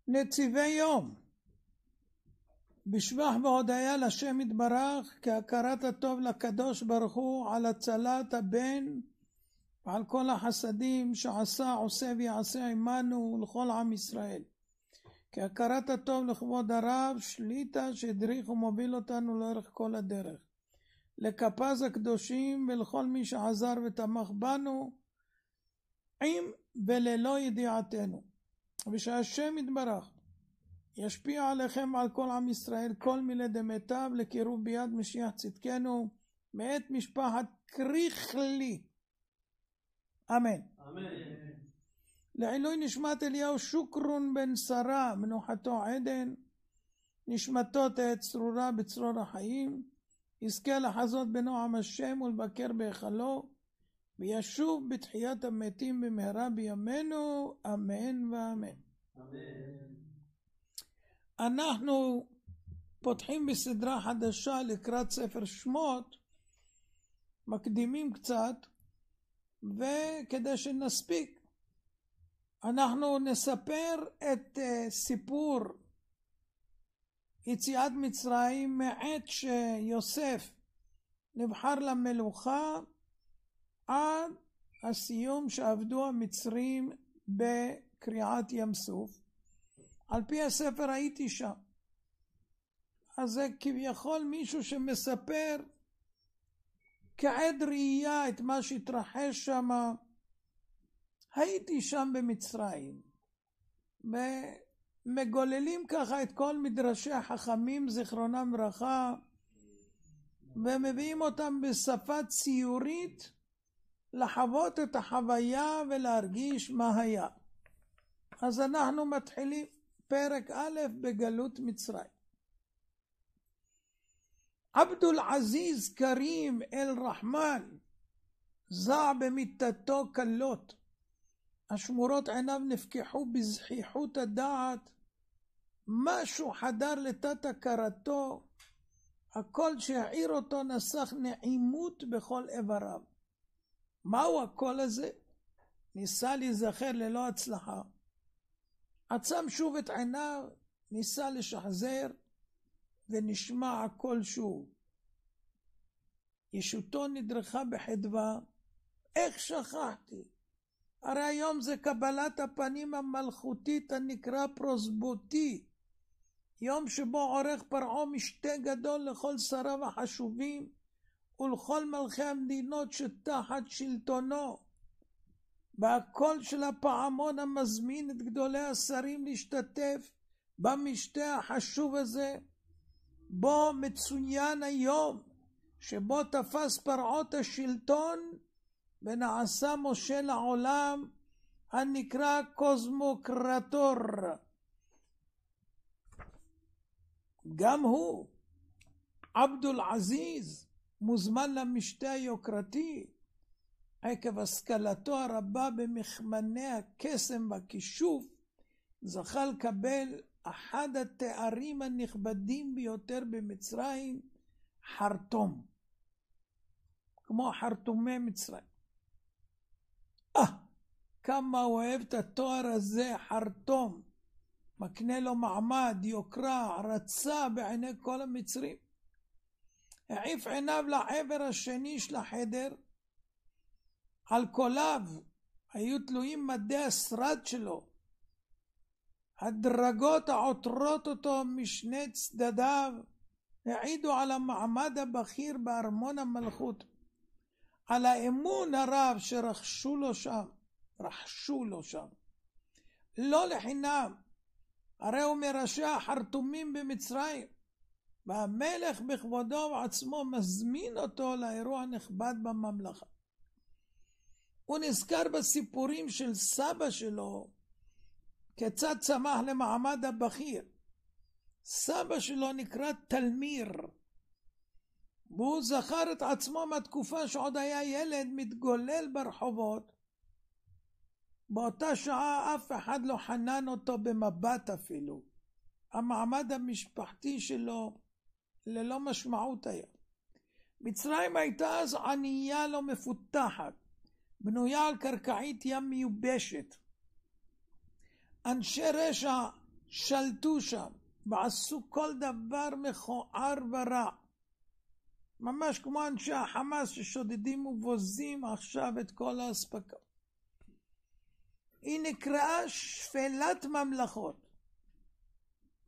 נציבי יום, בשבח והודיה לשם יתברך, כהכרת הטוב לקדוש ברוך הוא על הצלת הבן ועל כל החסדים שעשה, עושה ויעשה עמנו ולכל עם ישראל. כהכרת הטוב לכבוד הרב שליטה שהדריך ומוביל אותנו לאורך כל הדרך. לכפז הקדושים ולכל מי שעזר ותמך בנו עם וללא ידיעתנו. ושהשם יתברך ישפיע עליכם ועל כל עם ישראל כל מילי דמיטב לקירוב ביד משיח צדקנו מאת משפחת קריכלי. אמן. אמן. לעילוי נשמת אליהו שוקרון בן שרה מנוחתו עדן, נשמתו תהא צרורה בצרור החיים, יזכה לחזות בנועם השם ולבקר בהיכלו, וישוב בתחיית המתים במהרה בימינו, אמן ואמן. אמן. אנחנו פותחים בסדרה חדשה לקראת ספר שמות, מקדימים קצת, וכדי שנספיק אנחנו נספר את סיפור יציאת מצרים מעת שיוסף נבחר למלוכה עד הסיום שעבדו המצרים בקריעת ים סוף. על פי הספר הייתי שם. אז זה כביכול מישהו שמספר כעד ראייה את מה שהתרחש שם. הייתי שם במצרים. ומגוללים ככה את כל מדרשי החכמים זיכרונם ברכה, ומביאים אותם בשפה ציורית לחוות את החוויה ולהרגיש מה היה. אז אנחנו מתחילים פרק א' בגלות מצרים. עבדול עזיז כרים אל רחמן זע במיטתו קלות, השמורות עיניו נפקחו בזחיחות הדעת, משהו חדר לתת הכרתו, הקול שהעיר אותו נסח נעימות בכל איבריו. מהו הקול הזה? ניסה להיזכר ללא הצלחה. עצם שוב את עיניו, ניסה לשחזר, ונשמע הקול שוב. ישותו נדרכה בחדווה, איך שכחתי? הרי היום זה קבלת הפנים המלכותית הנקרא פרוסבותי, יום שבו עורך פרעה משתה גדול לכל שריו החשובים ולכל מלכי המדינות שתחת שלטונו, והקול של הפעמון המזמין את גדולי השרים להשתתף במשתה החשוב הזה, בו מצוין היום שבו תפס פרעה את השלטון ונעשה משה לעולם הנקרא קוסמוקרטור. גם הוא, עבדול עזיז, מוזמן למשתה היוקרתי עקב השכלתו הרבה במכמני הקסם והכישוף, זכה לקבל אחד התארים הנכבדים ביותר במצרים, חרטום, כמו חרטומי מצרים. כמה הוא אוהב את התואר הזה, חרטום, מקנה לו מעמד, יוקרה, רצה בעיני כל המצרים. העיף עיניו לעבר השני של החדר, על קוליו היו תלויים מדי השרד שלו, הדרגות העוטרות אותו משני צדדיו העידו על המעמד הבכיר בארמון המלכות, על האמון הרב שרחשו לו שם. לא לחינם, הרי הוא מראשי החרטומים במצרים, והמלך בכבודו ועצמו מזמין אותו לאירוע נכבד בממלכה. הוא נזכר בסיפורים של סבא שלו, כיצד צמח למעמד הבכיר. סבא שלו נקרא תלמיר, והוא זכר את עצמו מהתקופה שעוד היה ילד מתגולל ברחובות. באותה שעה אף אחד לא חנן אותו במבט אפילו. המעמד המשפחתי שלו ללא משמעות היה. מצרים הייתה אז ענייה לא מפותחת, בנויה על קרקעית ים מיובשת. אנשי רשע שלטו שם, ועשו כל דבר מכוער ורע. ממש כמו אנשי החמאס ששודדים ובוזים עכשיו את כל האספקה. היא נקראה שפלת ממלכות.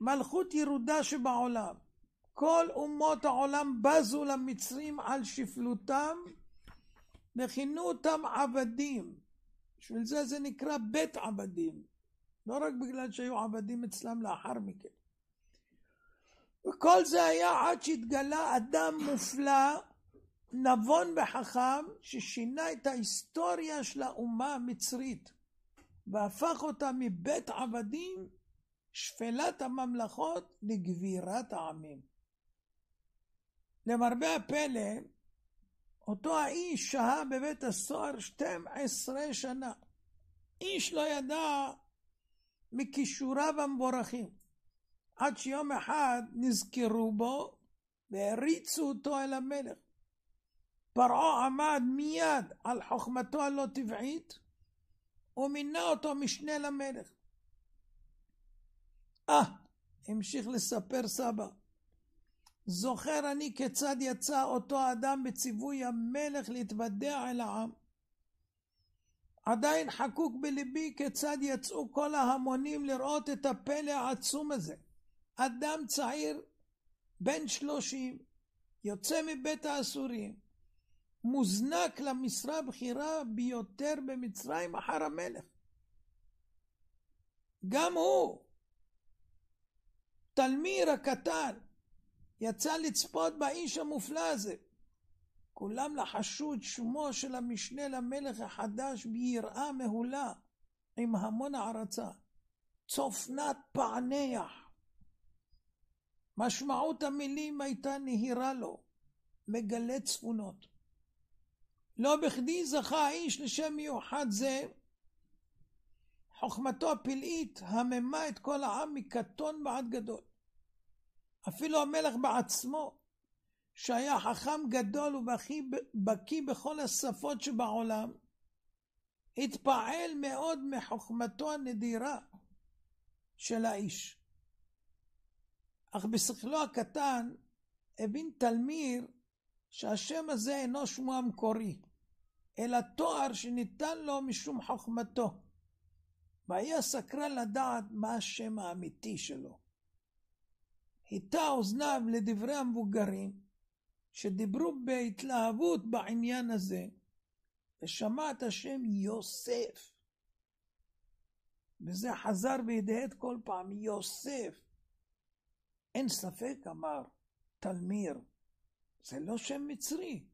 מלכות ירודה שבעולם. כל אומות העולם בזו למצרים על שפלותם, וכינו אותם עבדים. בשביל זה נקרא בית עבדים. לא רק בגלל שהיו עבדים אצלם לאחר מכן. וכל זה היה עד שהתגלה אדם מופלא, נבון וחכם, ששינה את ההיסטוריה של האומה המצרית, והפך אותה מבית עבדים, שפלת הממלכות, לגבירת העמים. למרבה הפלא, אותו האיש שהה בבית הסוהר 12 שנה. איש לא ידע מכישוריו המבורכים, עד שיום אחד נזכרו בו והריצו אותו אל המלך. פרעה עמד מיד על חוכמתו הלא טבעית ומינה אותו משנה למלך. המשיך לספר סבא, זוכר אני כיצד יצא אותו אדם בציווי המלך להתוודע אל העם. עדיין חקוק בליבי כיצד יצאו כל ההמונים לראות את הפלא העצום הזה. אדם צעיר בן 30 יוצא מבית האסורים, מוזנק למשרה הבכירה ביותר במצרים אחר המלך. גם הוא, תלמיר הקטן, יצא לצפות באיש המופלא הזה. כולם לחשו את שמו של המשנה למלך החדש ביראה מהולה, עם המון הערצה. צופנת פענח. משמעות המילים הייתה נהירה לו, מגלה צפונות. לא בכדי זכה האיש לשם מיוחד זה, חוכמתו הפלאית הממה את כל העם מקטון ועד גדול. אפילו המלך בעצמו, שהיה חכם גדול ובקי בכל השפות שבעולם, התפעל מאוד מחוכמתו הנדירה של האיש. אך בשכלו הקטן הבין תלמיר שהשם הזה אינו שמו המקורי, אלא תואר שניתן לו משום חוכמתו, והיה סקרן לדעת מה השם האמיתי שלו. היטה אוזניו לדברי המבוגרים שדיברו בהתלהבות בעניין הזה, ושמע את השם יוסף, וזה חזר והדהד כל פעם, יוסף. אין ספק, אמר תלמיר, זה לא שם מצרי.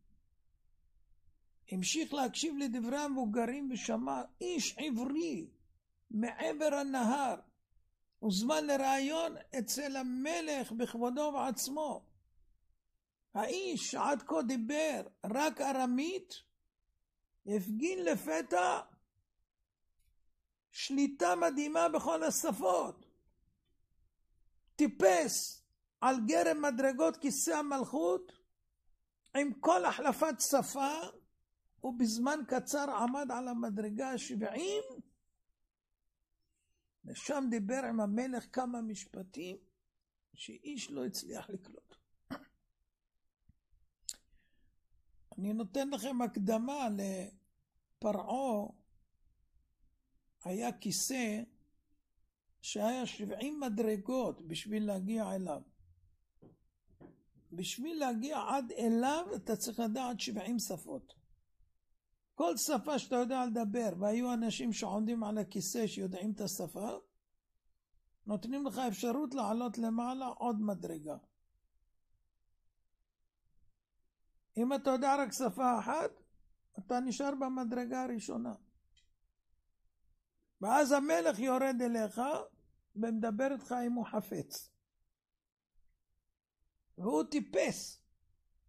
המשיך להקשיב לדברי המבוגרים ושמע איש עברי מעבר הנהר, וזמן לרעיון אצל המלך בכבודו ובעצמו. האיש שעד כה דיבר רק ארמית, הפגין לפתע שליטה מדהימה בכל השפות. טיפס על גרם מדרגות כיסא המלכות עם כל החלפת שפה, ובזמן קצר עמד על המדרגה ה-70, ושם דיבר עם המלך כמה משפטים שאיש לא הצליח לקלוט. אני נותן לכם הקדמה. לפרעה היה כיסא שהיה 70 מדרגות בשביל להגיע אליו. בשביל להגיע עד אליו אתה צריך לדעת 70 שפות. כל שפה שאתה יודע לדבר, והיו אנשים שעומדים על הכיסא שיודעים את השפה, נותנים לך אפשרות לעלות למעלה עוד מדרגה. אם אתה יודע רק שפה אחת, אתה נשאר במדרגה הראשונה. ואז המלך יורד אליך ומדבר איתך אם הוא חפץ. והוא טיפס.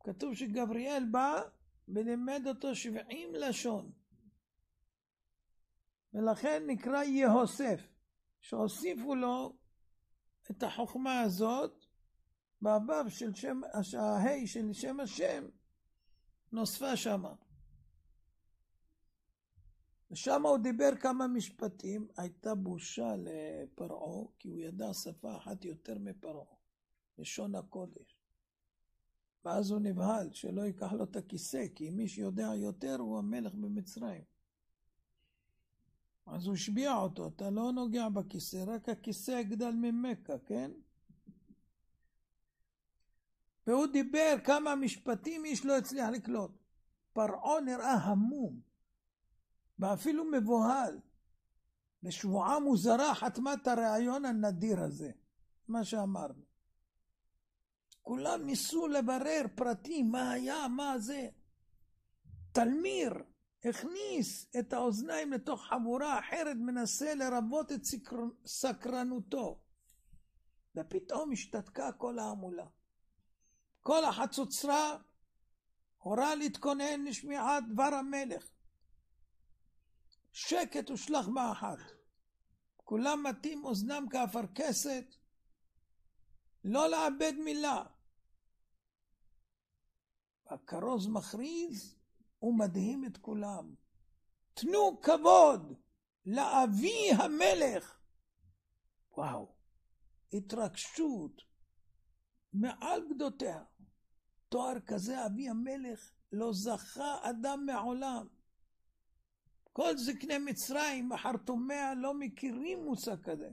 כתוב שגבריאל בא ולימד אותו 70 לשון. ולכן נקרא יהוסף, שהוסיפו לו את החוכמה הזאת, והוו של שם, ההי של שם השם נוספה שמה. ושם הוא דיבר כמה משפטים, הייתה בושה לפרעה, כי הוא ידע שפה אחת יותר מפרעה, לשון הקודש. ואז הוא נבהל שלא ייקח לו את הכיסא, כי מי שיודע יותר הוא המלך במצרים. אז הוא השביע אותו, אתה לא נוגע בכיסא, רק הכיסא יגדל ממכה, כן? והוא דיבר כמה משפטים, איש לא הצליח לקלוט. פרעה נראה המום, ואפילו מבוהל. בשבועה מוזרה חתמה את הרעיון הנדיר הזה, מה שאמרנו. כולם ניסו לברר פרטים, מה היה, מה זה. תלמיר הכניס את האוזניים לתוך חבורה אחרת, מנסה לרבות את סקרנותו. ופתאום השתתקה כל ההמולה. כל החצוצרה הורה להתכונן לשמיעת דבר המלך. שקט ושלח באחת. כולם מתים אוזנם כאפרכסת, לא לאבד מילה. הכרוז מכריז ומדהים את כולם. תנו כבוד לאבי המלך. וואו, התרגשות מעל גדותיה. תואר כזה אבי המלך לא זכה אדם מעולם. כל זקני מצרים בחרטומיה לא מכירים מושג כזה.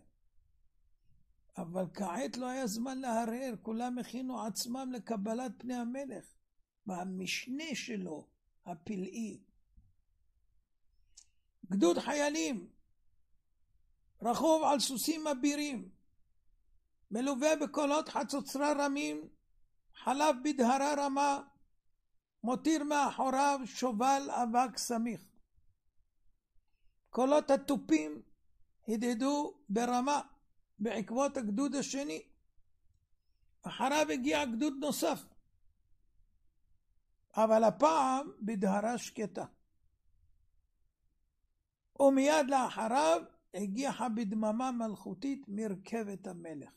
אבל כעת לא היה זמן להרהר, כולם הכינו עצמם לקבלת פני המלך, והמשנה שלו, הפלאי. גדוד חיילים, רכוב על סוסים אבירים, מלווה בקולות חצוצרה רמים, חלף בדהרה רמה, מותיר מאחוריו שובל אבק סמיך. קולות הטופים הדהדו ברמה בעקבות הגדוד השני. אחריו הגיע גדוד נוסף, אבל הפעם בדהרה שקטה. ומיד לאחריו הגיעה בדממה מלכותית מרכבת המלך.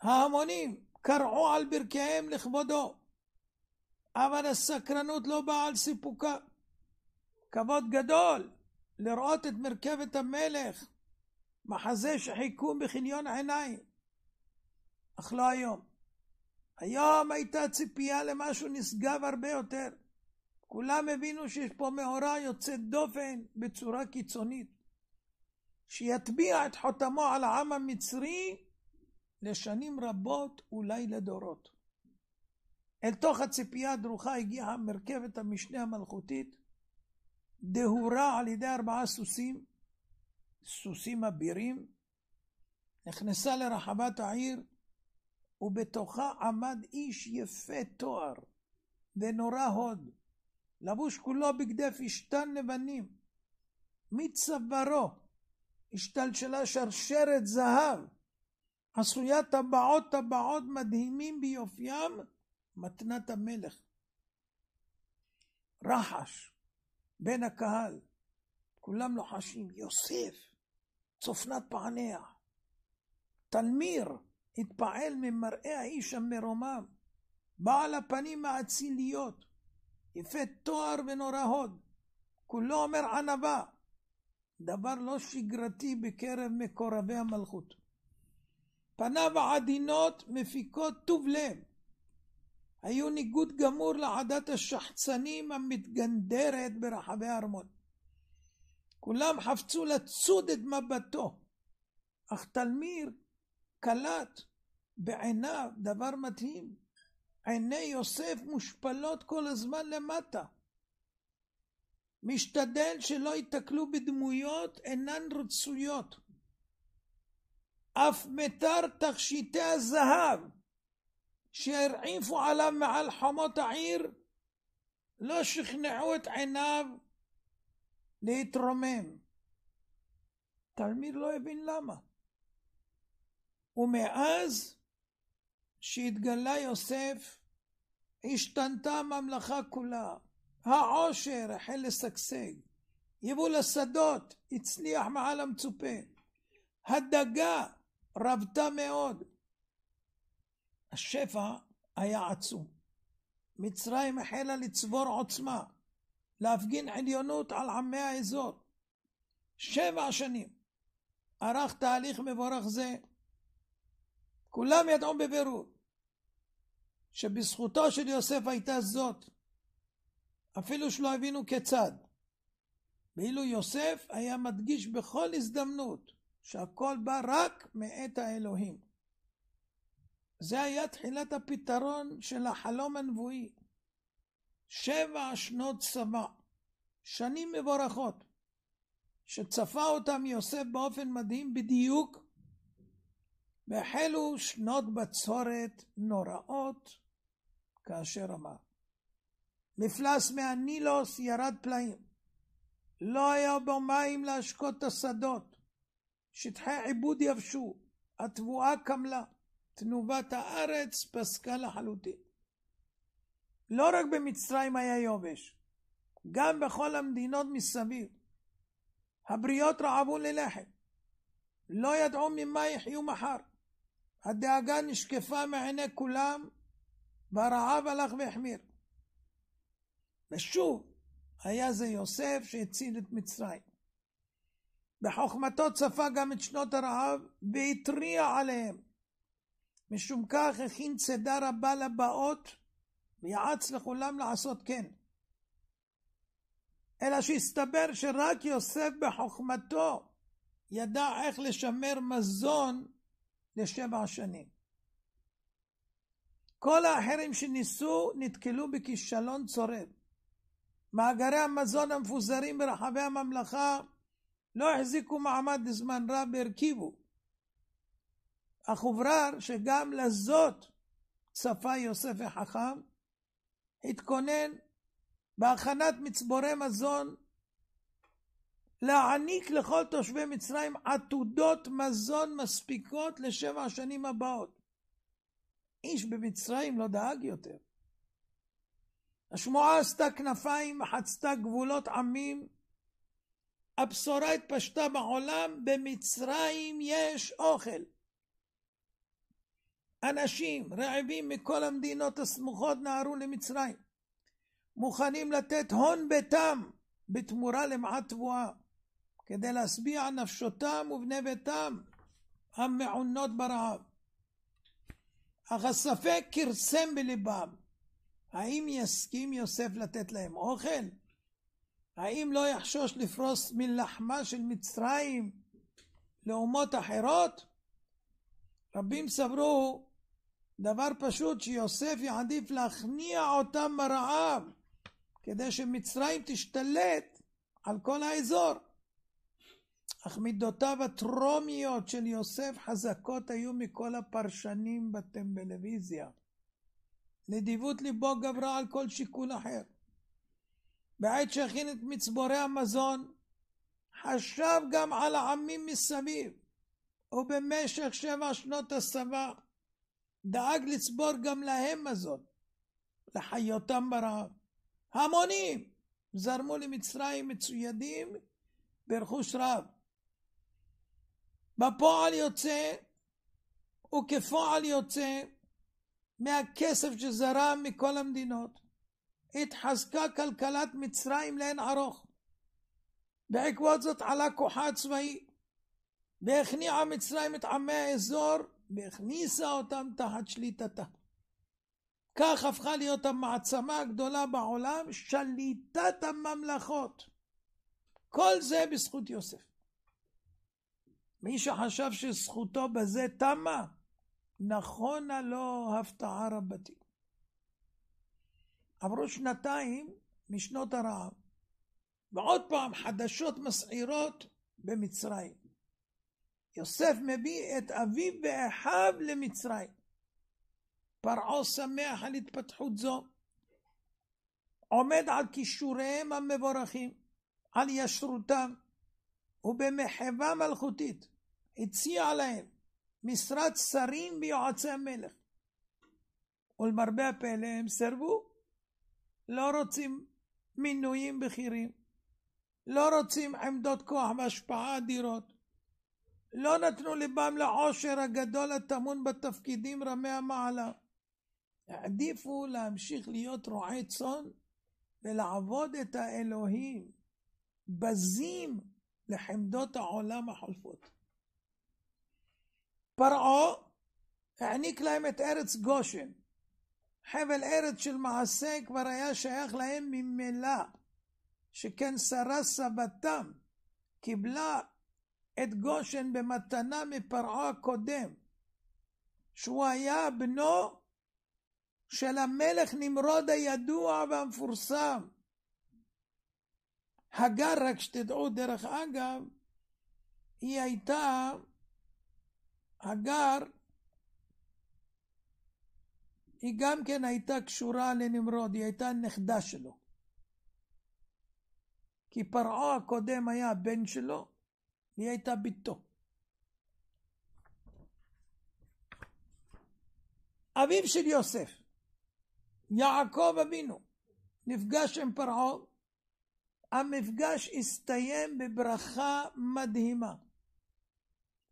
ההמונים קרעו על ברכיהם לכבודו, אבל הסקרנות לא באה על סיפוקה. כבוד גדול לראות את מרכבת המלך, מחזה שחיכו בכיליון עיניים. אך לא היום. היום הייתה ציפייה למשהו נשגב הרבה יותר. כולם הבינו שיש פה מאורע יוצא דופן בצורה קיצונית, שיטביע את חותמו על העם המצרי לשנים רבות, אולי לדורות. אל תוך הציפייה הדרוכה הגיעה מרכבת המשנה המלכותית, דהורה על ידי 4 סוסים, סוסים אבירים, נכנסה לרחבת העיר, ובתוכה עמד איש יפה תואר ונורא הוד, לבוש כולו בגדי פשתן לבנים. מצווארו השתלשלה שרשרת זהב, עשויה טבעות מדהימים ביופיים, מתנת המלך. רחש בין הקהל, כולם לוחשים, יוסף, צופנת פעניה. תלמיר התפעל ממראה האיש המרומם, בעל הפנים האציליות, יפה תואר ונורא הוד, כולו אומר ענווה, דבר לא שגרתי בקרב מקורבי המלכות. פניו העדינות מפיקות טוב לב, היו ניגוד גמור לעדת השחצנים המתגנדרת ברחבי הארמון. כולם חפצו לצוד את מבטו, אך תלמיר קלט בעיניו דבר מדהים. עיני יוסף מושפלות כל הזמן למטה. משתדל שלא יתקלו בדמויות אינן רצויות. אף מתר תכשיטי הזהב שהרעיפו עליו מעל חומות העיר לא שכנעו את עיניו להתרומם. תלמיר לא הבין למה. ומאז שהתגלה יוסף השתנתה הממלכה כולה. העושר החל לשגשג, יבול השדות הצליח מעל המצופה, הדגה רבתה מאוד. השפע היה עצום. מצרים החלה לצבור עוצמה, להפגין עליונות על עמי האזור. 7 שנים ערך תהליך מבורך זה. כולם ידעו בבירור שבזכותו של יוסף הייתה זאת, אפילו שלא הבינו כיצד. ואילו יוסף היה מדגיש בכל הזדמנות שהכל בא רק מאת האלוהים. זה היה תחילת הפתרון של החלום הנבואי. 7 שנות צבא, שנים מבורכות, שצפה אותם יוסף באופן מדהים בדיוק, והחלו שנות בצורת נוראות, כאשר אמר, מפלס מהנילוס ירד פלאים, לא היה בו מים להשקות את השדות, שטחי עיבוד יבשו, התבואה קמלה, תנובת הארץ פסקה לחלוטין. לא רק במצרים היה יובש, גם בכל המדינות מסביב. הבריות רעבו ללחם, לא ידעו ממה יחיו מחר. הדאגה נשקפה מעיני כולם, והרעב הלך והחמיר. ושוב היה זה יוסף שהציל את מצרים. בחוכמתו צפה גם את שנות הרעב והתריע עליהם. משום כך הכין צידה רבה לבאות ויעץ לכולם לעשות כן. אלא שהסתבר שרק יוסף בחוכמתו ידע איך לשמר מזון ל7 שנים. כל האחרים שניסו נתקלו בכישלון צורב. מאגרי המזון המפוזרים ברחבי הממלכה לא החזיקו מעמד לזמן רב והרכיבו. אך הוברר שגם לזאת צפה יוסף החכם, התכונן בהכנת מצבורי מזון להעניק לכל תושבי מצרים עתודות מזון מספיקות ל7 שנים הבאות. איש במצרים לא דאג יותר. השמועה עשתה כנפיים וחצתה גבולות עמים. הבשורה התפשטה בעולם, במצרים יש אוכל. אנשים רעבים מכל המדינות הסמוכות נהרו למצרים, מוכנים לתת הון ביתם בתמורה למעט תבואה, כדי להשביע נפשותם ובני ביתם המעונות ברעב. אך הספק כרסם בליבם, האם יסכים יוסף לתת להם אוכל? האם לא יחשוש לפרוס מלחמה של מצרים לאומות אחרות? רבים סברו דבר פשוט, שיוסף יעדיף להכניע אותם מרעב, כדי שמצרים תשתלט על כל האזור. אך מידותיו הטרומיות של יוסף חזקות היו מכל הפרשנים בטלוויזיה. נדיבות ליבו גברה על כל שיקול אחר. בעת שהכין את מצבורי המזון, חשב גם על העמים מסביב, ובמשך 7 שנות הצבא דאג לצבור גם להם מזון, לחיותם ברעב. המונים זרמו למצרים מצוידים ברכוש רב. בפועל יוצא וכפועל יוצא מהכסף שזרם מכל המדינות, התחזקה כלכלת מצרים לאין ערוך. בעקבות זאת עלה כוחה הצבאי, והכניעה מצרים את עמי האזור, והכניסה אותם תחת שליטתה. כך הפכה להיות המעצמה הגדולה בעולם, שליטת הממלכות. כל זה בזכות יוסף. מי שחשב שזכותו בזה תמה, נכונה לו הפתעה רבתי. עברו 2 משנות הרעב, ועוד פעם חדשות מסעירות במצרים. יוסף מביא את אביו ואחיו למצרים. פרעה שמח על התפתחות זו, עומד על כישוריהם המבורכים, על ישרותם, ובמחווה מלכותית הציע להם משרת שרים ויועצי המלך. ולמרבה הפלא הם סרבו. לא רוצים מינויים בכירים, לא רוצים עמדות כוח והשפעה אדירות, לא נתנו לבם לעושר הגדול הטמון בתפקידים רמי המעלה. העדיפו להמשיך להיות רועי צאן ולעבוד את האלוהים, בזים לחמדות העולם החולפות. פרעה העניק להם את ארץ גושן. חבל ארץ של מעשה כבר היה שייך להם ממילא, שכן שרה סבתם קיבלה את גושן במתנה מפרעה הקודם, שהוא היה בנו של המלך נמרוד הידוע והמפורסם. הגר, רק שתדעו דרך אגב, היא הייתה, הגר, היא גם כן הייתה קשורה לנמרוד, היא הייתה נכדה שלו. כי פרעה הקודם היה בן שלו, היא הייתה ביתו. אביו של יוסף, יעקב אבינו, נפגש עם פרעה. המפגש הסתיים בברכה מדהימה.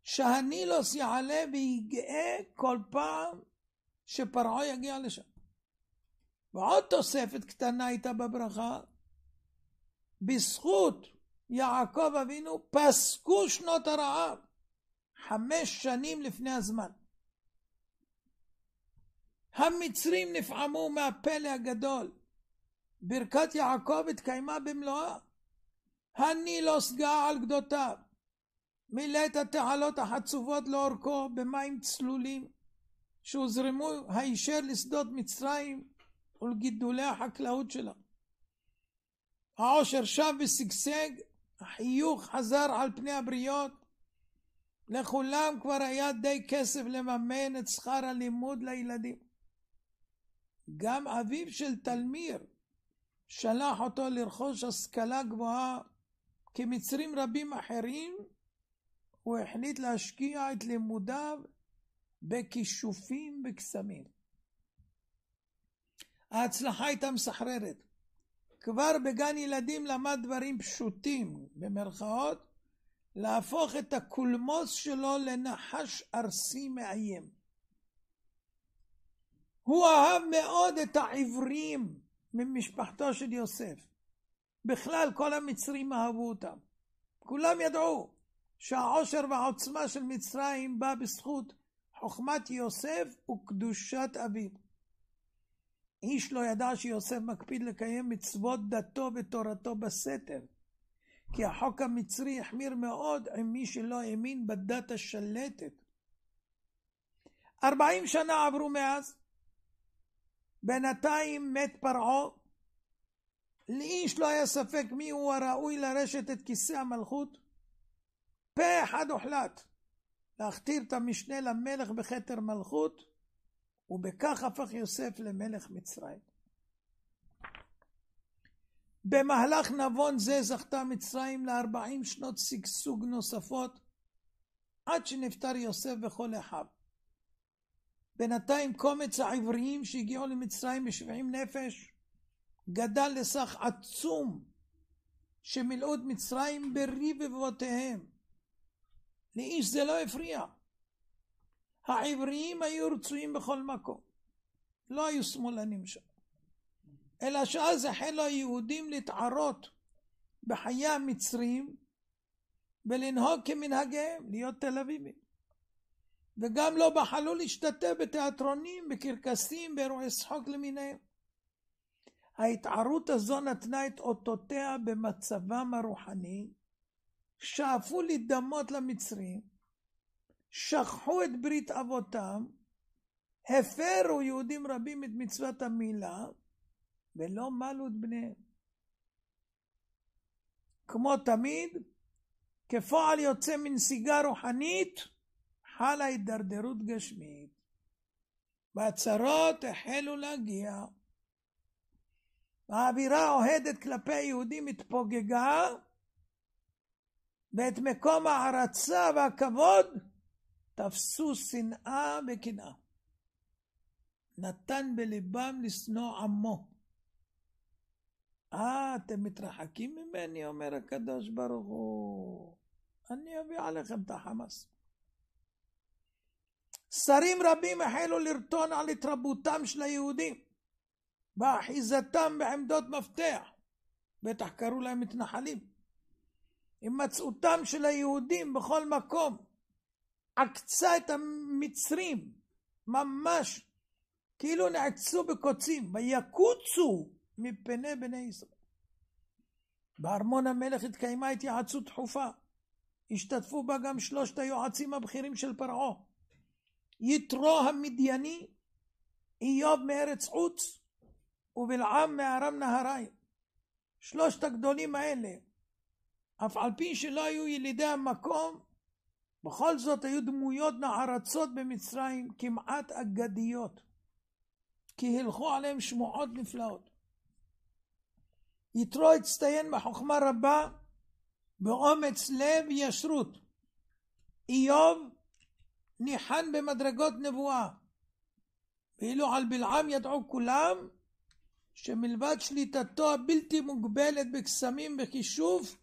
שהנילוס יעלה ויגאה כל פעם שפרעה יגיע לשם. ועוד תוספת קטנה הייתה בברכה, בזכות יעקב אבינו פסקו שנות הרעב 5 שנים לפני הזמן. המצרים נפעמו מהפלא הגדול. ברכת יעקב התקיימה במלואה. הנילוס גאה על גדותיו, מילא את התעלות החצובות לאורכו במים צלולים שהוזרמו הישר לשדות מצרים ולגידולי החקלאות שלה. העושר שב ושגשג, החיוך חזר על פני הבריות, לכולם כבר היה די כסף לממן את שכר הלימוד לילדים. גם אביו של תלמיר שלח אותו לרכוש השכלה גבוהה. כמצרים רבים אחרים, הוא החליט להשקיע את לימודיו בכישופים וקסמים. ההצלחה הייתה מסחררת. כבר בגן ילדים למד דברים פשוטים, במרכאות, להפוך את הקולמוס שלו לנחש ארסי מאיים. הוא אהב מאוד את העברים ממשפחתו של יוסף. בכלל כל המצרים אהבו אותם. כולם ידעו שהעושר והעוצמה של מצרים בא בזכות חוכמת יוסף וקדושת אביו. איש לא ידע שיוסף מקפיד לקיים מצוות דתו ותורתו בסתר, כי החוק המצרי החמיר מאוד עם מי שלא האמין בדת השלטת. 40 שנה עברו מאז. בינתיים מת פרעה. לאיש לא היה ספק מי הוא הראוי לרשת את כיסא המלכות. פה אחד הוחלט להכתיר את המשנה למלך בכתר מלכות, ובכך הפך יוסף למלך מצרים. במהלך נבון זה זכתה מצרים ל40 שנות שגשוג נוספות, עד שנפטר יוסף בכל אחיו. בינתיים קומץ העבריים שהגיעו למצרים ב70 נפש גדל לסך עצום, שמילאו את מצרים ברבבותיהם. לאיש זה לא הפריע. העבריים היו רצויים בכל מקום, לא היו שמאלנים שם. אלא שאז החלו היהודים להתערות בחיי המצרים ולנהוג כמנהגיהם, להיות תל אביבים. וגם לא בחלו להשתתף בתיאטרונים, בקרקסים, באירועי שחוק למיניהם. ההתערות הזו נתנה את אותותיה במצבם הרוחני, שאפו להידמות למצרים, שכחו את ברית אבותם, הפרו יהודים רבים את מצוות המילה, ולא מלו את בניהם. כמו תמיד, כפועל יוצא מנסיגה רוחנית, חלה הידרדרות גשמית. והצרות החלו להגיע. האווירה האוהדת כלפי היהודים התפוגגה, ואת מקום ההערצה והכבוד תפסו שנאה וקנאה. נתן בליבם לשנוא עמו. אתם מתרחקים ממני, אומר הקדוש ברוך הוא, אני אביא עליכם את החמאס. שרים רבים החלו לרטון על התרבותם של היהודים. באחיזתם בעמדות מפתח, בטח קראו להם מתנחלים, הימצאותם של היהודים בכל מקום, עקצה את המצרים, ממש כאילו נעצו בקוצים, ויקוצו מפני בני ישראל. בארמון המלך התקיימה התייעצות דחופה, השתתפו בה גם 3 היועצים הבכירים של פרעה, יתרו המדייני, איוב מארץ עוץ, ובלעם מארם נהריים. 3 הגדולים האלה, אף על פי שלא היו ילידי המקום, בכל זאת היו דמויות נערצות במצרים, כמעט אגדיות, כי הלכו עליהם שמועות נפלאות. יתרו הצטיין בחוכמה רבה, באומץ לב וישרות. איוב ניחן במדרגות נבואה, ואילו על בלעם ידעו כולם שמלבד שליטתו הבלתי מוגבלת בקסמים וכישוף,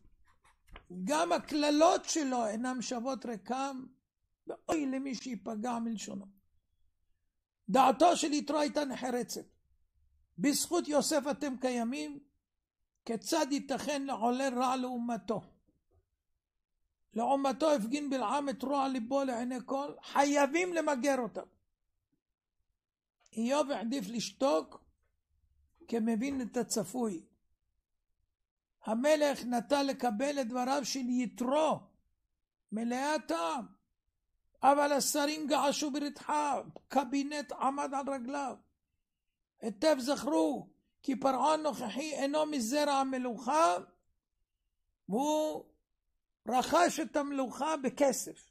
גם הכללות שלו אינם שוות ריקם, ואוי למי שיפגע מלשונו. דעתו של יתרו הייתה נחרצת. בזכות יוסף אתם קיימים, כיצד ייתכן לעולל רע לאומתו? לעומתו הפגין בלעם את רוע ליבו לעיני כל, חייבים למגר אותם. איוב העדיף לשתוק כמבין את הצפוי. המלך נטה לקבל את דבריו של יתרו מלאי הטעם, אבל השרים געשו ברתחה, קבינט עמד על רגליו. היטב זכרו כי פרעה הנוכחי אינו מזרע המלוכה, והוא רכש את המלוכה בכסף.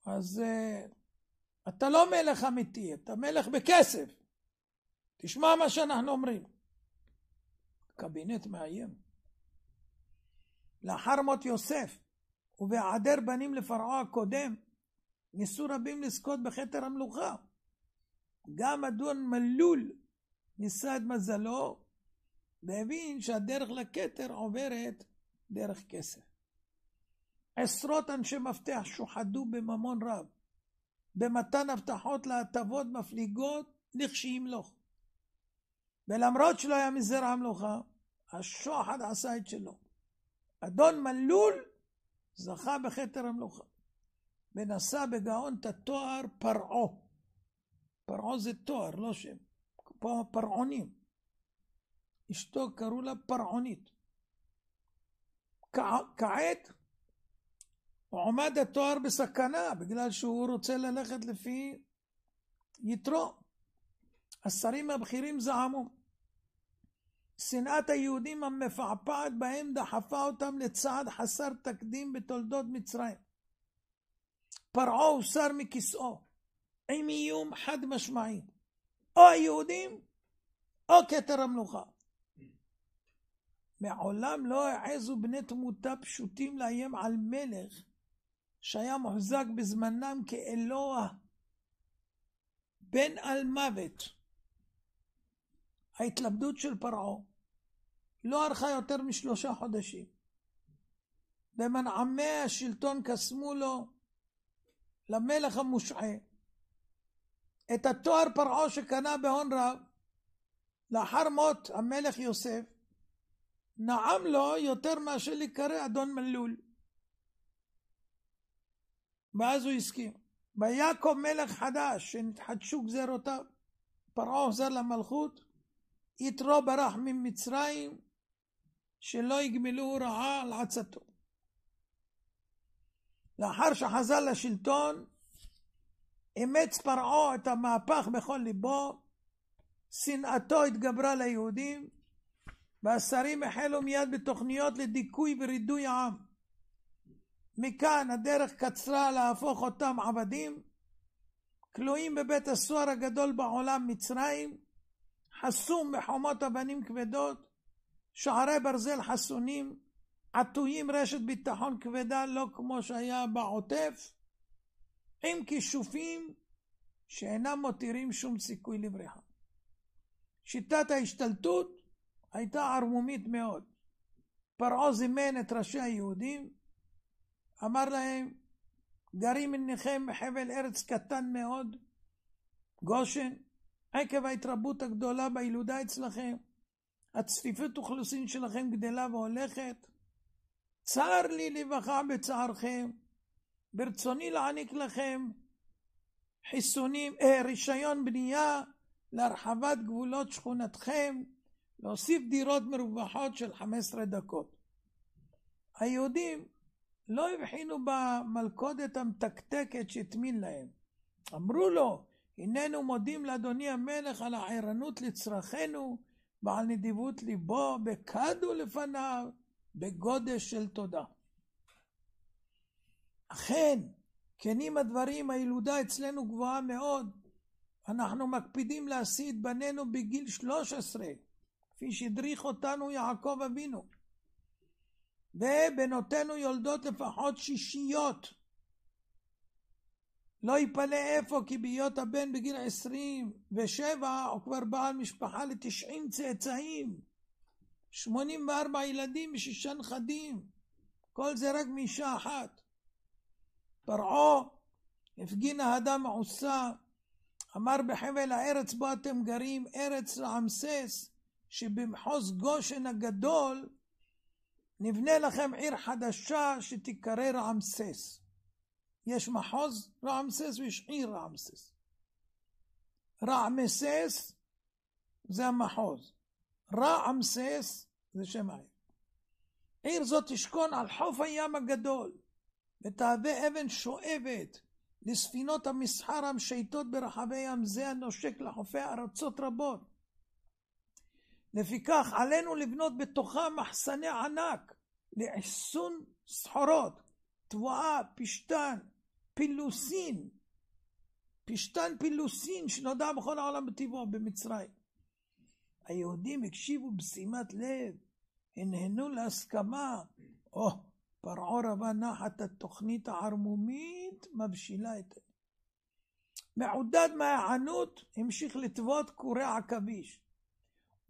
אז אתה לא מלך אמיתי, אתה מלך בכסף. תשמע מה שאנחנו אומרים. קבינט מאיים. לאחר מות יוסף ובהיעדר בנים לפרעה הקודם, ניסו רבים לזכות בכתר המלוכה. גם אדון מלול ניסה את מזלו, והבין שהדרך לכתר עוברת דרך כסף. עשרות אנשי מפתח שוחדו בממון רב, במתן הבטחות להטבות מפליגות לכשימלוך. ולמרות שלא היה מזרע המלוכה, השוחד עשה את שלו. אדון מלול זכה בכתר המלוכה, ונשא בגאון את התואר פרעה. פרעה זה תואר, לא שם. פה פרעונים. אשתו קראו לה פרעונית. כעת עומד התואר בסכנה, בגלל שהוא רוצה ללכת לפי יתרו. השרים הבכירים זעמו. שנאת היהודים המפעפעת בהם דחפה אותם לצעד חסר תקדים בתולדות מצרים. פרעה הוסר מכיסאו, עם איום חד משמעי. או היהודים, או כתר המלוכה. מעולם לא העזו בני תמותה פשוטים לאיים על מלך, שהיה מוחזק בזמנם כאלוה, בן על מוות. ההתלבדות של פרעה לא ארכה יותר מ3 חודשים. במנעמי השלטון קסמו לו, למלך המושעה, את התואר פרעה שקנה בהון רב. לאחר מות המלך יוסף, נעם לו יותר מאשר לקרא אדון מלול. ואז הוא הסכים. ויקום מלך חדש שנתחדשו גזרותיו. פרעה חוזר למלכות, יתרו ברח ממצרים, שלא יגמלו רעה על עצתו. לאחר שחזר לשלטון, אימץ פרעה את המהפך בכל ליבו, שנאתו התגברה ליהודים, והשרים החלו מיד בתוכניות לדיכוי ורידוי העם. מכאן הדרך קצרה להפוך אותם עבדים, כלואים בבית הסוהר הגדול בעולם מצרים, חסום בחומות אבנים כבדות, שערי ברזל חסונים, עטויים רשת ביטחון כבדה לא כמו שהיה בעוטף, עם כישופים שאינם מותירים שום סיכוי לבריחה. שיטת ההשתלטות הייתה ערמומית מאוד. פרעה זימן את ראשי היהודים, אמר להם, גרים מניכם בחבל ארץ קטן מאוד, גושן, עקב ההתרבות הגדולה בילודה אצלכם, הצפיפות אוכלוסין שלכם גדלה והולכת. צר לי לבכה בצערכם, ברצוני להעניק לכם רישיון בנייה להרחבת גבולות שכונתכם, להוסיף דירות מרווחות של 15 דקות. היהודים לא הבחינו במלכודת המתקתקת שהטמין להם. אמרו לו, הננו מודים לאדוני המלך על הערנות לצרכנו ועל נדיבות ליבו, בקדו לפניו בגודש של תודה. אכן, כנים הדברים, הילודה אצלנו גבוהה מאוד. אנחנו מקפידים להשיא את בנינו בגיל 13, כפי שהדריך אותנו יעקב אבינו. ובנותינו יולדות לפחות 6. לא יפלא איפה כי בהיות הבן בגיל 27 הוא כבר בעל משפחה ל90 צאצאים, 84 ילדים ו6 נכדים, כל זה רק מאישה אחת. פרעה הפגין אהדה מעושה, אמר בחבל הארץ בו אתם גרים, ארץ רעמסס, שבמחוז גושן הגדול נבנה לכם עיר חדשה שתיקרא רעמסס. יש מחוז רעמסס ויש עיר רעמסס. רעמסס זה המחוז, רעמסס זה שם העיר. עיר זאת תשכון על חוף הים הגדול, ותהווה אבן שואבת לספינות המסחר המשייטות ברחבי ים זה הנושק לחופי ארצות רבות. לפיכך עלינו לבנות בתוכה מחסני ענק לאחסון סחורות, תבואה, פשטן, פילוסין, פילוסין שנודע בכל העולם בטבעו במצרים. היהודים הקשיבו בשימת לב, הנהנו להסכמה. פרעה רבה נחת התוכנית הערמומית מבשילה את זה. מעודד מהענות המשיך לטוות קורי עכביש.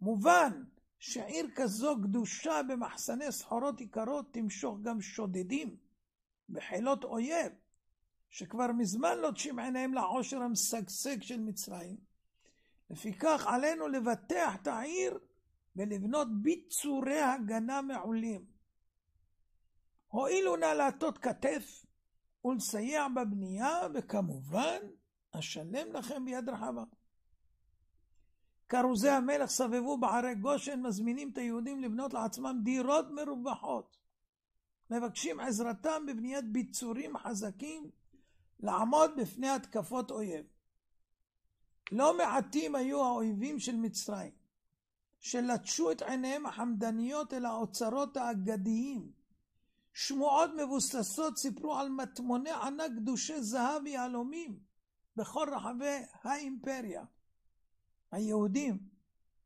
מובן שעיר כזו קדושה במחסני סחורות יקרות תמשוך גם שודדים בחילות אויב, שכבר מזמן לוטשים עיניהם לעושר המשגשג של מצרים. לפיכך עלינו לבטח את העיר ולבנות ביצורי הגנה מעולים. הואילו נא להטות כתף ולסייע בבנייה, וכמובן אשלם לכם ביד רחבה. כרוזי המלך סבבו בערי גושן, מזמינים את היהודים לבנות לעצמם דירות מרווחות, מבקשים עזרתם בבניית ביצורים חזקים לעמוד בפני התקפות אויב. לא מעטים היו האויבים של מצרים, שלטשו את עיניהם החמדניות אל האוצרות האגדיים. שמועות מבוססות סיפרו על מטמוני ענק קדושי זהב ויהלומים בכל רחבי האימפריה. היהודים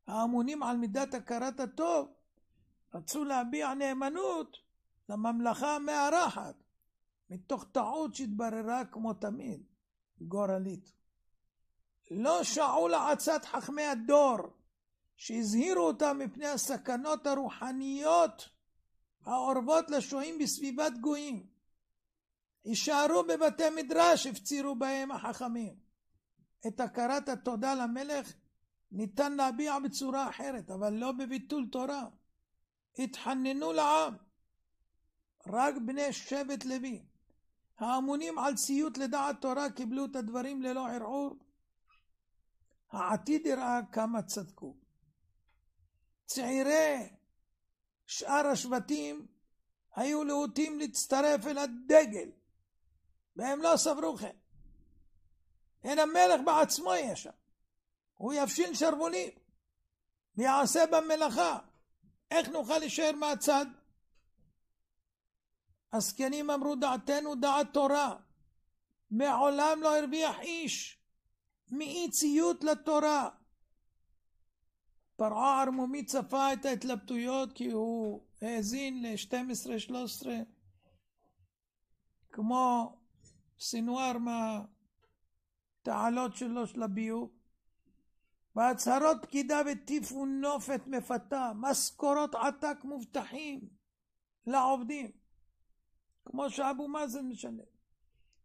האמונים על מידת הכרת הטוב רצו להביע נאמנות לממלכה המארחת, מתוך טעות שהתבררה כמו תמיד גורלית. לא שעו לעצת חכמי הדור שהזהירו אותם מפני הסכנות הרוחניות האורבות לשוהים בסביבת גויים. יישארו בבתי מדרש, הפצירו בהם החכמים. את הכרת התודה למלך ניתן להביע בצורה אחרת, אבל לא בביטול תורה. התחננו לעם. רק בני שבט לוי האמונים על ציות לדעת תורה קיבלו את הדברים ללא ערעור. העתיד יראה כמה צדקו. צעירי שאר השבטים היו להוטים להצטרף אל הדגל, והם לא סברו כן. אין המלך בעצמו יש שם, הוא יפשיל שרוולים ויעשה במלאכה. איך נוכל להישאר מהצד? הזקנים אמרו דעתנו דעת תורה, מעולם לא הרוויח איש מאי ציות לתורה. פרעה ערמומי צפה את ההתלבטויות, כי הוא האזין ל-12-13 כמו סינואר מהתעלות שלו של הביוב. בהצהרות פקידה וטיפו נופת מפתה, משכורות עתק מובטחים לעובדים, כמו שאבו מאזן משלם,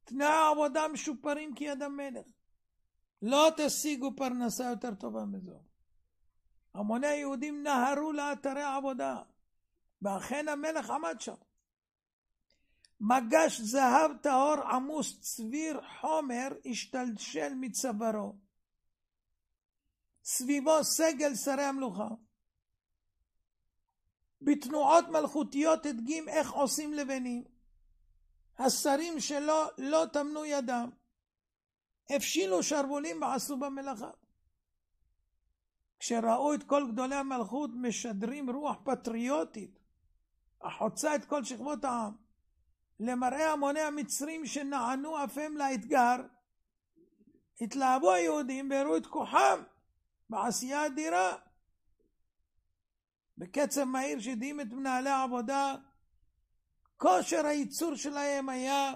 תנאי עבודה משופרים כיד המלך. לא תשיגו פרנסה יותר טובה מזו. המוני היהודים נהרו לאתרי עבודה, ואכן המלך עמד שם. מגש זהב טהור עמוס צביר חומר השתלשל מצווארו. סביבו סגל שרי המלוכה. בתנועות מלכותיות הדגים איך עושים לבנים. השרים שלו לא תמנו ידם. הפשילו שרבולים ועשו במלאכה. כשראו את כל גדולי המלכות משדרים רוח פטריוטית, החוצה את כל שכבות העם, למראה המוני המצרים שנענו אף הם לאתגר, התלהבו היהודים והראו את כוחם בעשייה אדירה. בקצב מהיר שהדהים את מנהלי העבודה, כושר הייצור שלהם היה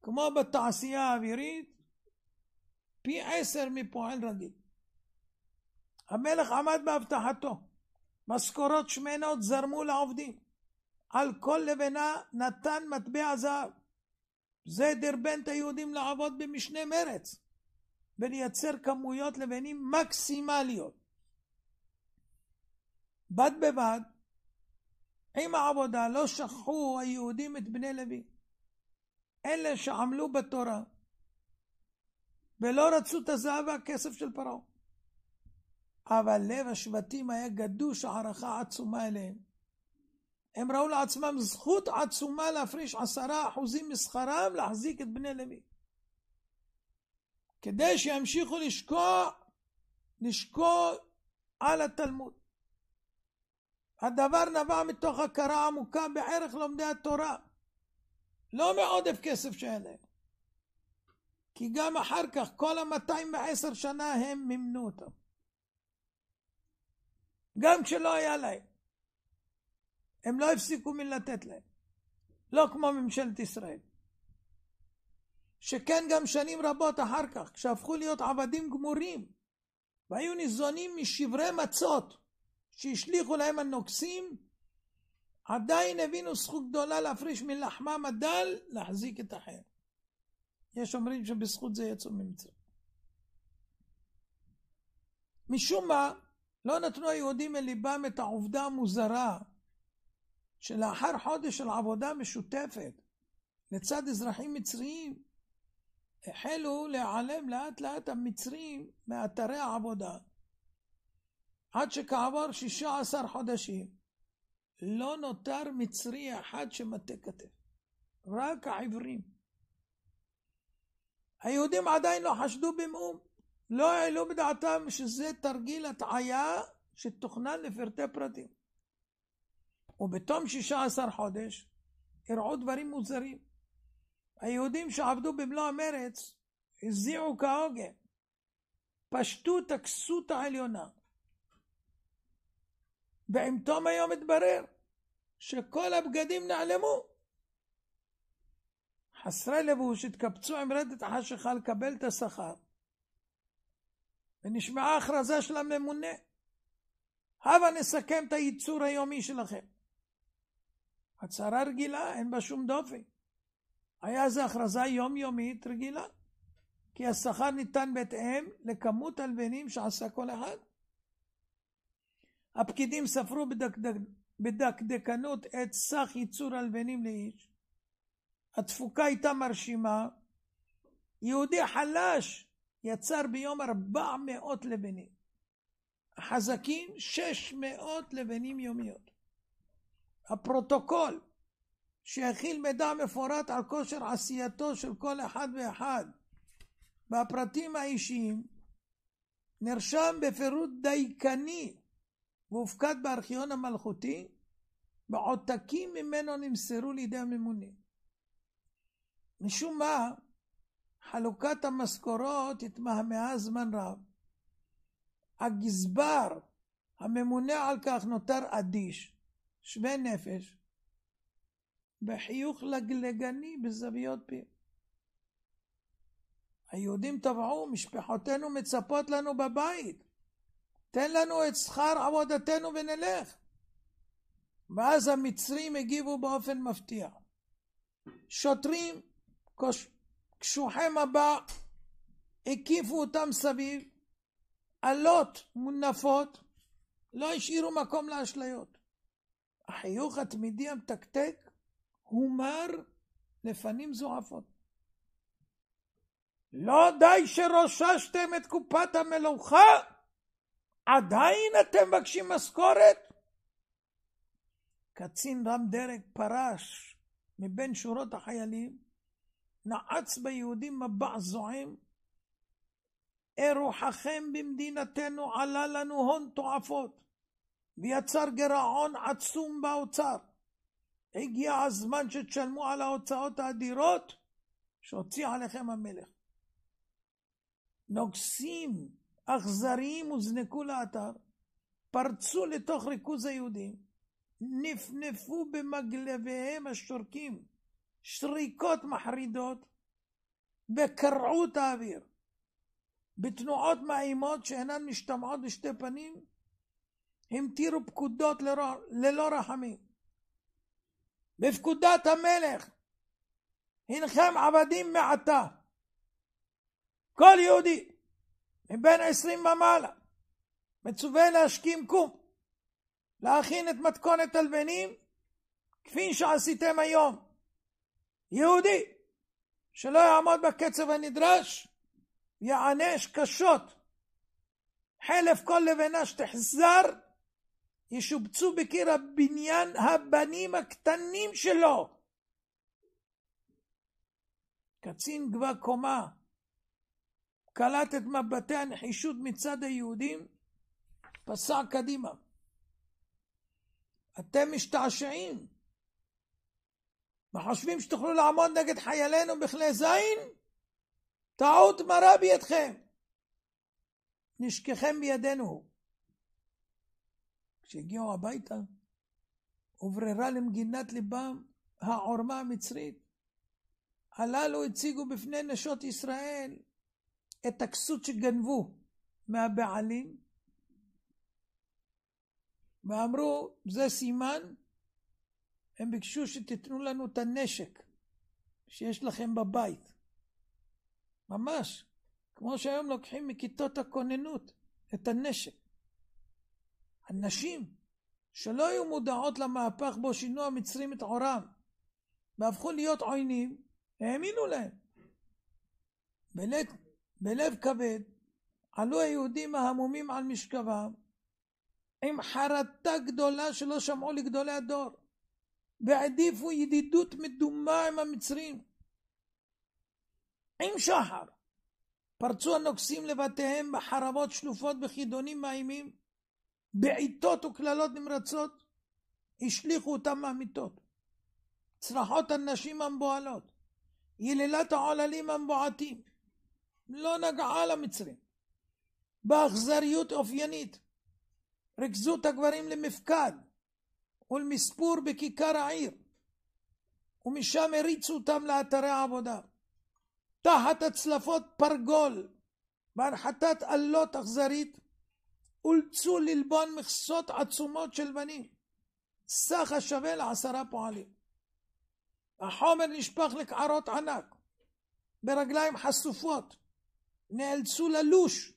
כמו בתעשייה האווירית, פי 10 מפועל רגיל. המלך עמד בהבטחתו, משכורות שמנות זרמו לעובדים, על כל לבנה נתן מטבע זהב. זה דרבן את היהודים לעבוד במשנה מרץ, ולייצר כמויות לבנים מקסימליות. בד בבד, עם העבודה לא שכחו היהודים את בני לוי, אלה שעמלו בתורה, ולא רצו את הזהב והכסף של פרעה. אבל לב השבטים היה גדוש הערכה עצומה אליהם. הם ראו לעצמם זכות עצומה להפריש 10% משכרם להחזיק את בני לוי, כדי שימשיכו לשקוע על התלמוד. הדבר נבע מתוך הכרה עמוקה בערך לומדי התורה, לא מעודף כסף שהיה להם, כי גם אחר כך כל 210 שנה הם מימנו אותם, גם כשלא היה להם. הם לא הפסיקו מלתת להם, לא כמו ממשלת ישראל, שכן גם שנים רבות אחר כך, כשהפכו להיות עבדים גמורים, והיו ניזונים משברי מצות שהשליחו להם הנוקסים, עדיין הבינו זכות גדולה להפריש מלחמם הדל להחזיק את החיים. יש אומרים שבזכות זה יצאו ממצרים. משום מה לא נתנו היהודים אל ליבם את העובדה המוזרה, שלאחר חודש של עבודה משותפת לצד אזרחים מצריים, החלו להיעלם לאט לאט המצרים מאתרי העבודה, עד שכעבור 16 חודשים לא נותר מצרי אחד שמטה כתף, רק העברים. היהודים עדיין לא חשדו במאום, לא העלו בדעתם שזה תרגיל הטעיה שתוכנן לפרטי פרטים. ובתום 16 חודש הראו דברים מוזרים. היהודים שעבדו במלוא המרץ הזיעו כהוגן, פשטו את הכסות העליונה, ועם תום היום התברר שכל הבגדים נעלמו. חסרי לבוש התקבצו עם רדת החשיכה לקבל את השכר, ונשמעה הכרזה של הממונה: הבה נסכם את הייצור היומי שלכם. הצהרה רגילה, אין בה שום דופי. היה זו הכרזה יומיומית רגילה, כי השכר ניתן בהתאם לכמות הלבנים שעשה כל אחד. הפקידים ספרו בדקדקנות את סך ייצור הלבנים לאיש. התפוקה הייתה מרשימה. יהודי חלש יצר ביום 400 לבנים. החזקים 600 לבנים יומיות. הפרוטוקול שהכיל מידע מפורט על כושר עשייתו של כל אחד ואחד והפרטים האישיים נרשם בפירוט דייקני והופקד בארכיון המלכותי, ועותקים ממנו נמסרו לידי הממונים. משום מה חלוקת המשכורות התמהמהה זמן רב. הגזבר הממונה על כך נותר אדיש, שווה נפש, בחיוך לגלגני בזוויות פיו. היהודים טבעו: משפחותינו מצפות לנו בבית, תן לנו את שכר עבודתנו ונלך. ואז המצרים הגיבו באופן מפתיע. שוטרים קשוחי מבע הקיפו אותם סביב, עלות מונפות, לא השאירו מקום לאשליות. החיוך התמידי המתקתק הומר לפנים זועפות. לא די שרוששתם את קופת המלוכה, עדיין אתם מבקשים משכורת? קצין רם דרג פרש מבין שורות החיילים, נעץ ביהודים מבע זועם, אירוחכם במדינתנו עלה לנו הון תועפות, ויצר גירעון עצום באוצר. הגיע הזמן שתשלמו על ההוצאות האדירות שהוציא עליכם המלך. נוגסים אכזריים הוזנקו לאתר, פרצו לתוך ריכוז היהודים, נפנפו במגלביהם השורקים שריקות מחרידות וקרעו את האוויר. בתנועות מאיימות שאינן משתמעות לשתי פנים, המטירו פקודות ללא רחמים. בפקודת המלך, הנכם עבדים מעתה. כל יהודי מבין 20 ומעלה מצווה להשכים קום, להכין את מתכונת הלבנים כפי שעשיתם היום. יהודי שלא יעמוד בקצב הנדרש יענש קשות. חלף כל לבנה שתחזר ישובצו בקיר הבניין הבנים הקטנים שלו. קצין גבה קומה קלט את מבטי הנחישות מצד היהודים, פסע קדימה. אתם משתעשעים? וחושבים שתוכלו לעמוד נגד חיילינו בכלי זין? טעות מרה בידכם. נשככם בידינו. כשהגיעו הביתה, הובררה למגינת ליבם העורמה המצרית. הללו הציגו בפני נשות ישראל את הכסות שגנבו מהבעלים, ואמרו, זה סימן, הם ביקשו שתתנו לנו את הנשק שיש לכם בבית. ממש, כמו שהיום לוקחים מכיתות הכוננות את הנשק. הנשים שלא היו מודעות למהפך בו שינו המצרים את עורם, והפכו להיות עוינים, האמינו להם. בלב כבד עלו היהודים ההמומים על משכבם, עם חרטה גדולה שלא שמעו לגדולי הדור, והעדיפו ידידות מדומה עם המצרים. עם שחר פרצו הנוגסים לבתיהם בחרבות שלופות בחידונים מאיימים, בעיטות וקללות נמרצות, השליחו אותם מהמיטות. צרחות הנשים המבועלות, יללת העוללים המבועתים, לא נגעה למצרים. באכזריות אופיינית רכזו את הגברים למפקד ולמספור בכיכר העיר, ומשם הריצו אותם לאתרי העבודה. תחת הצלפות פרגול והנחתת עלות אכזרית, אולצו ללבון מכסות עצומות של בנים, סך השווה ל10 פועלים. החומר נשפך לקערות ענק, ברגליים חשופות, נאלצו ללוש,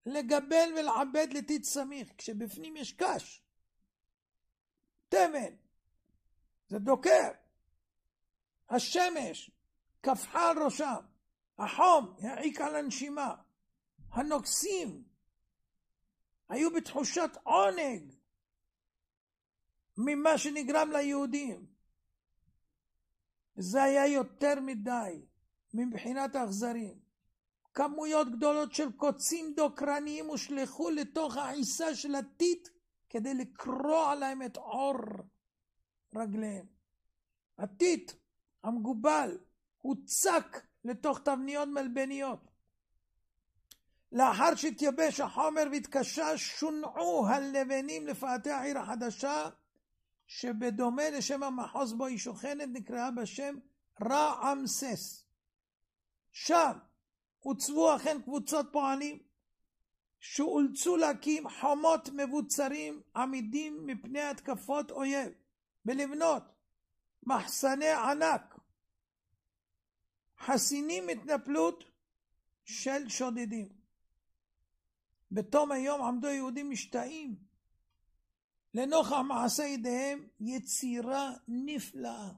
לגבל ולעבד לטיט סמיך, כשבפנים יש קש. תמן, זה דוקר. השמש כפחה על ראשם, החום העיק על הנשימה. הנוגסים היו בתחושת עונג ממה שנגרם ליהודים. זה היה יותר מדי מבחינת האכזרים. כמויות גדולות של קוצים דוקרניים הושלחו לתוך העיסה של הטיט כדי לקרוע להם את עור רגליהם. הטיט המגובל הוצק לתוך תבניות מלבניות. לאחר שהתייבש החומר והתקשה, שונעו הלבנים לפאתי העיר החדשה, שבדומה לשם המחוז בו היא שוכנת נקראה בשם רעמסס. שם הוצבו אכן קבוצות פועלים שאולצו להקים חומות מבוצרים עמידים מפני התקפות אויב, ולבנות מחסני ענק חסינים התנפלות של שודדים. בתום היום עמדו יהודים משתאים לנוכח מעשה ידיהם, יצירה נפלאה.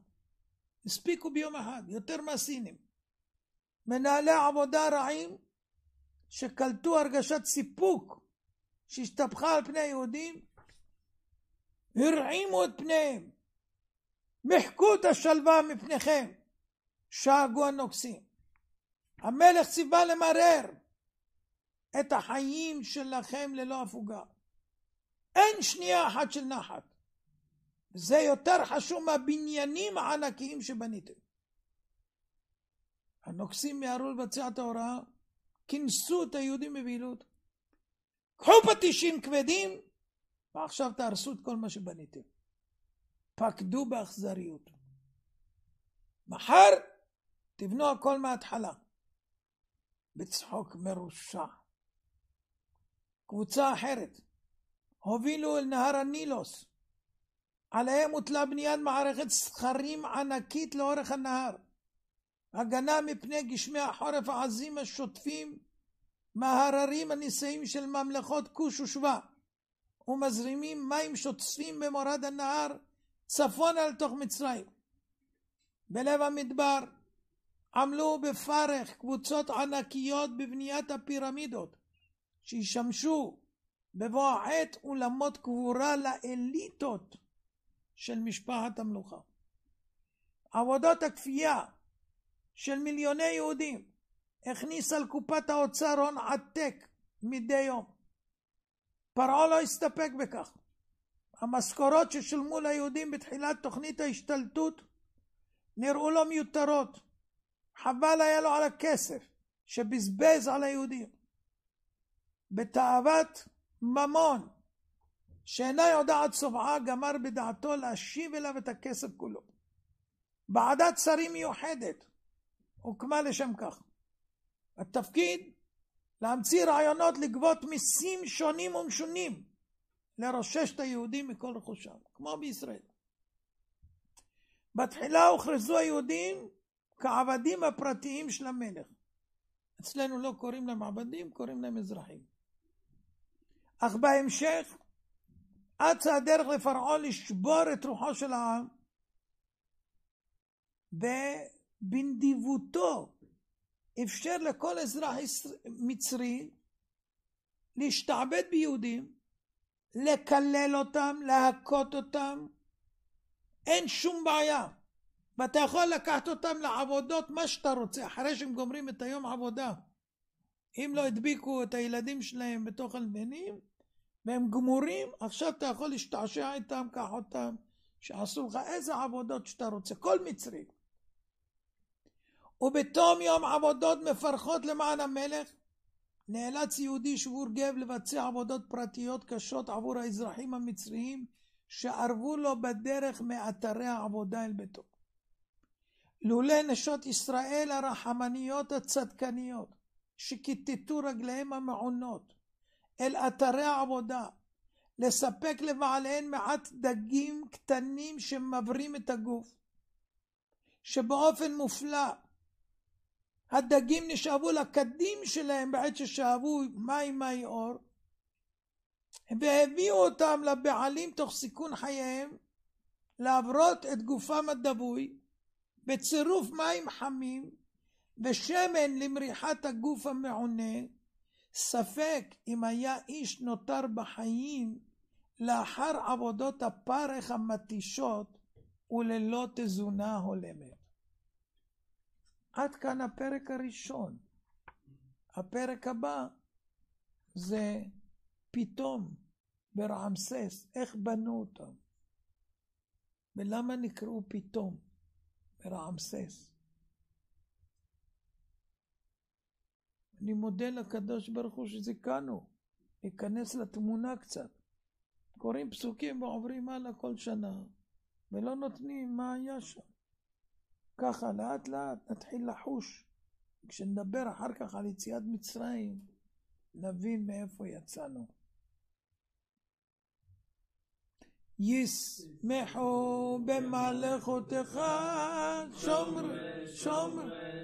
הספיקו ביום אחד, יותר מהסינים. מנהלי עבודה רעים שקלטו הרגשת סיפוק שהשתפכה על פני היהודים, הרעימו את פניהם, מחקו את השלווה מפניכם, שאגו הנוקסים. המלך ציווה למרר את החיים שלכם ללא הפוגה. אין שנייה אחת של נחת. זה יותר חשוב מהבניינים הענקיים שבניתם. הנוקסים מיהרו לבצע את ההוראה, כינסו את היהודים בבהילות. קחו פטישים כבדים, ועכשיו תהרסו את כל מה שבניתם. פקדו באכזריות. מחר תבנו הכל מההתחלה. בצחוק מרושע. קבוצה אחרת הובילו אל נהר הנילוס. עליהם הוטלה בניית מערכת סכרים ענקית לאורך הנהר. הגנה מפני גשמי החורף העזים השוטפים מההררים הנישאים של ממלכות כוש ושבא, ומזרימים מים שוטפים במורד הנהר צפונה אל תוך מצרים. בלב המדבר עמלו בפרך קבוצות ענקיות בבניית הפירמידות, שישמשו בבוא העת אולמות קבורה לאליטות של משפחת המלוכה. עבודות הכפייה של מיליוני יהודים הכניס על קופת האוצר הון עתק מדי יום. פרעה לא הסתפק בכך. המשכורות ששולמו ליהודים בתחילת תוכנית ההשתלטות נראו לו מיותרות. חבל היה לו על הכסף שבזבז על היהודים. בתאוות ממון שאינה יודעת צובעה, גמר בדעתו להשיב אליו את הכסף כולו. ועדת שרים מיוחדת הוקמה לשם כך. התפקיד להמציא רעיונות לגבות מיסים שונים ומשונים, לרושש את היהודים מכל רכושם, כמו בישראל. בתחילה הוכרזו היהודים כעבדים הפרטיים של המלך. אצלנו לא קוראים להם עבדים, קוראים להם אזרחים. אך בהמשך אצה הדרך לפרעון לשבור את רוחו של העם, ובנדיבותו אפשר לכל אזרח מצרי להשתעבד ביהודים, לקלל אותם, להכות אותם. אין שום בעיה. ואתה יכול לקחת אותם לעבודות מה שאתה רוצה, אחרי שהם גומרים את היום עבודה. אם לא הדביקו את הילדים שלהם בתוך הלבנים, והם גמורים, עכשיו אתה יכול להשתעשע איתם, קח אותם, שעשו לך איזה עבודות שאתה רוצה, כל מצרי. ובתום יום עבודות מפרכות למען המלך, נאלץ יהודי שבור גב לבצע עבודות פרטיות קשות עבור האזרחים המצריים, שערבו לו בדרך מאתרי העבודה אל ביתו. לולא נשות ישראל הרחמניות הצדקניות, שכיתתו רגליהם המעונות אל אתרי העבודה, לספק לבעליהן מעט דגים קטנים שמברים את הגוף, שבאופן מופלא הדגים נשאבו לקדים שלהם בעת ששאבו מי אור, והביאו אותם לבעלים תוך סיכון חייהם, לעברות את גופם הדבוי בצירוף מים חמים ושמן למריחת הגוף המעונה. ספק אם היה איש נותר בחיים לאחר עבודות הפרך המתישות וללא תזונה הולמת. עד כאן הפרק הראשון. הפרק הבא זה פתאום ברעמסס, איך בנו אותם ולמה נקראו פתאום ברעמסס. אני מודה לקדוש ברוך הוא שזיכנו להיכנס לתמונה קצת. קוראים פסוקים ועוברים הלאה כל שנה ולא נותנים מה היה שם. ככה לאט לאט נתחיל לחוש. כשנדבר אחר כך על יציאת מצרים נבין מאיפה יצאנו. ישמחו במלאכותך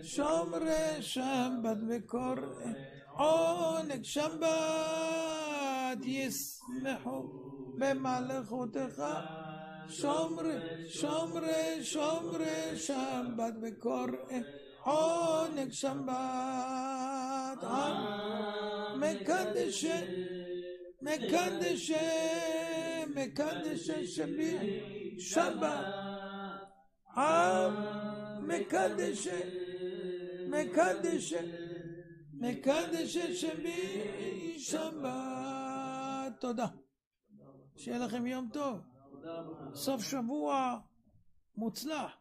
שומרי שבת וקוראי עונג שבת. ישמחו במלאכותך שומרי שבת וקוראי עונג שבת. מקדש שביע שבת. מקדש שביע שבת. תודה. שיהיה לכם יום טוב. סוף שבוע מוצלח.